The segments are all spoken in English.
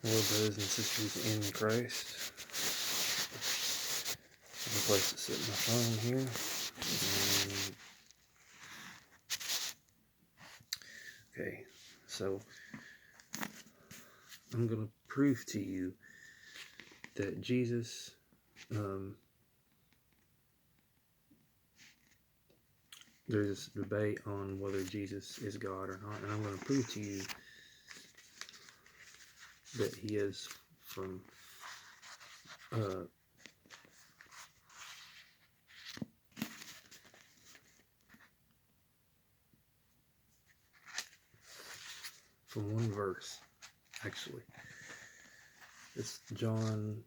Hello, brothers and sisters in Christ. There's a place to sit my phone here. Okay, so I'm going to prove to you that Jesus, there's this debate on whether Jesus is God or not, and I'm going to prove to you that he is from one verse, actually. It's John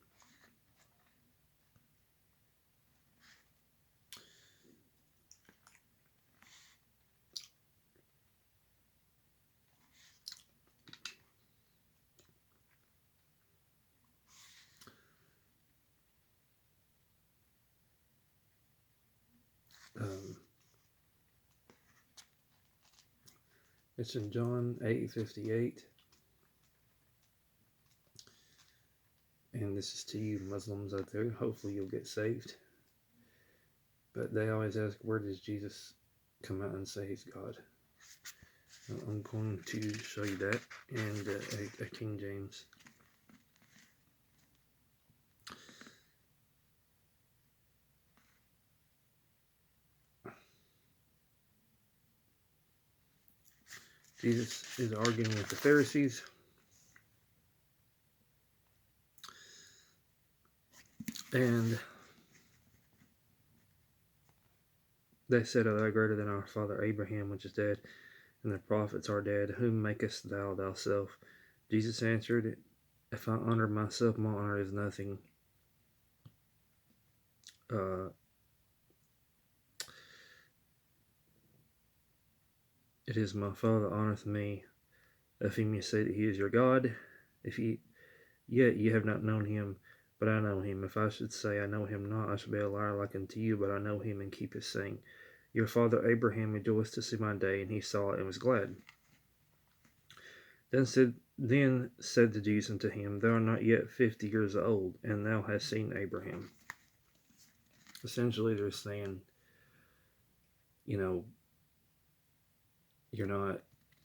8:58. And this is to you Muslims out there. Hopefully you'll get saved. But they always ask, where does Jesus come out and say he's God? Well, I'm going to show you that in a King James. Jesus is arguing with the Pharisees. And they said, "Are thou greater than our father Abraham, which is dead, and the prophets are dead? Whom makest thou thyself?" Jesus answered, "If I honor myself, my honor is nothing. It is my Father that honoreth me, of whom ye say that he is your God. Yet ye have not known him, but I know him. If I should say I know him not, I should be a liar like unto you, but I know him and keep his saying. Your father Abraham rejoiced to see my day, and he saw it and was glad." Then said the Jews unto him, "Thou art not yet 50 years old, and thou hast seen Abraham." Essentially, they're saying, you're not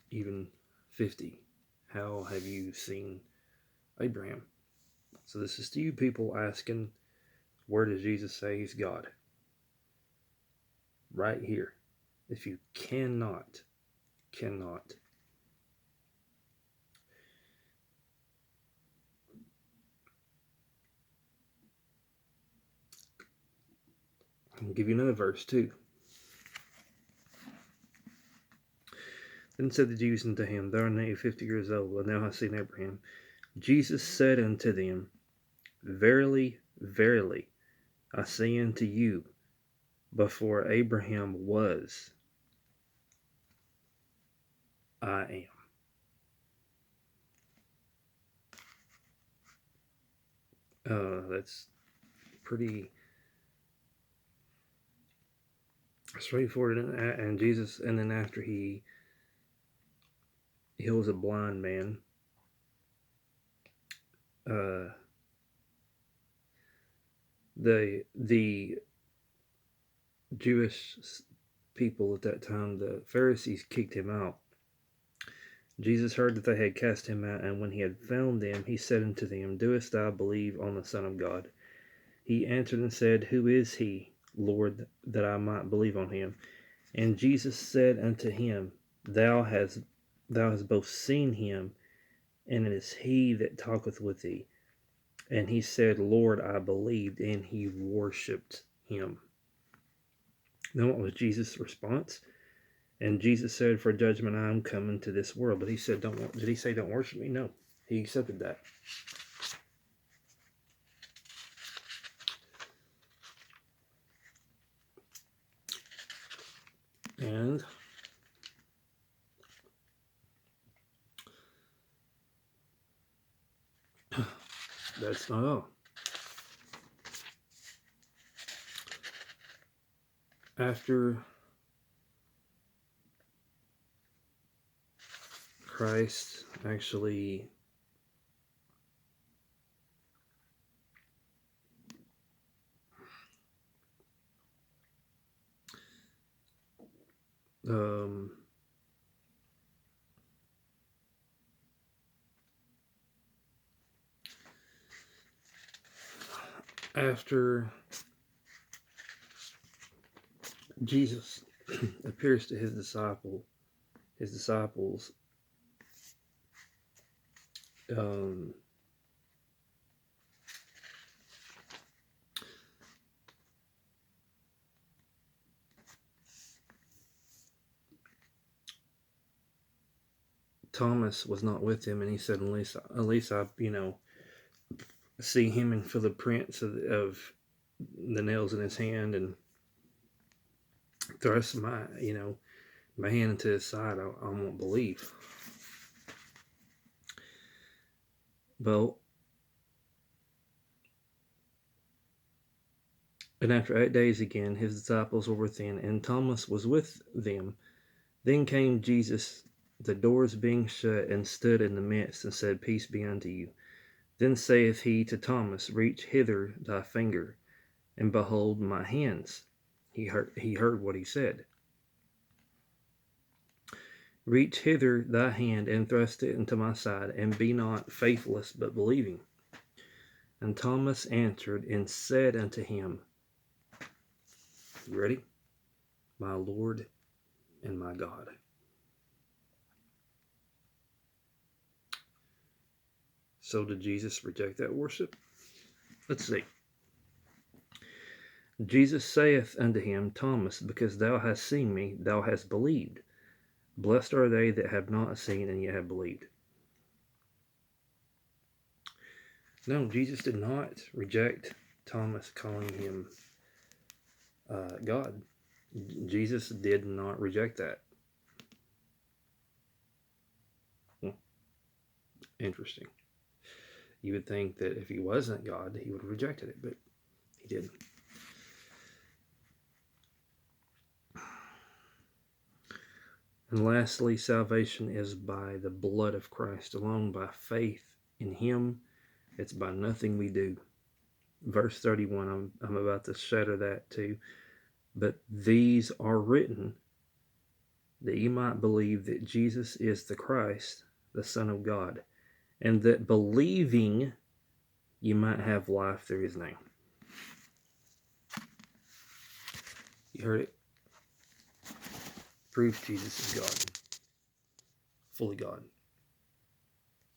even 50. How have you seen Abraham? So this is to you people asking, where does Jesus say he's God? Right here. If you cannot, I'll give you another verse too. Then said the Jews unto him, "Thou art not 50 years old, and thou hast seen Abraham." Jesus said unto them, "Verily, verily, I say unto you, before Abraham was, I am." That's pretty straightforward. And Jesus, and then after he heals a blind man, the Jewish people at that time, the Pharisees, kicked him out. Jesus heard that they had cast him out, and when he had found them, he said unto them, "Doest thou believe on the Son of God?" He answered and said, "Who is he, Lord, that I might believe on him?" And Jesus said unto him, Thou hast both seen him, and it is he that talketh with thee. And he said, "Lord, I believed," and he worshipped him. Now what was Jesus' response? And Jesus said, "For judgment I am come into this world." But he said, did he say don't worship me? No. He accepted that. And that's not all. After Christ actually um, after Jesus appears to his disciples, um, Thomas was not with him, and he said, "At least I, see him and feel the prints of the nails in his hand, and thrust my hand into his side. I won't believe." Well, and after 8 days again, his disciples were within, and Thomas was with them. Then came Jesus, the doors being shut, and stood in the midst, and said, "Peace be unto you." Then saith he to Thomas, "Reach hither thy finger, and behold my hands." He heard what he said. "Reach hither thy hand, and thrust it into my side, and be not faithless, but believing." And Thomas answered and said unto him, you ready? "My Lord and my God." So did Jesus reject that worship? Let's see. Jesus saith unto him, "Thomas, because thou hast seen me, thou hast believed. Blessed are they that have not seen and yet have believed." No, Jesus did not reject Thomas calling him God. Jesus did not reject that. Interesting. You would think that if he wasn't God, he would have rejected it, but he didn't. And lastly, salvation is by the blood of Christ alone, by faith in him. It's by nothing we do. Verse 31, I'm about to shatter that too. "But these are written that you might believe that Jesus is the Christ, the Son of God, and that believing you might have life through his name." You heard it. Prove Jesus is God. Fully God.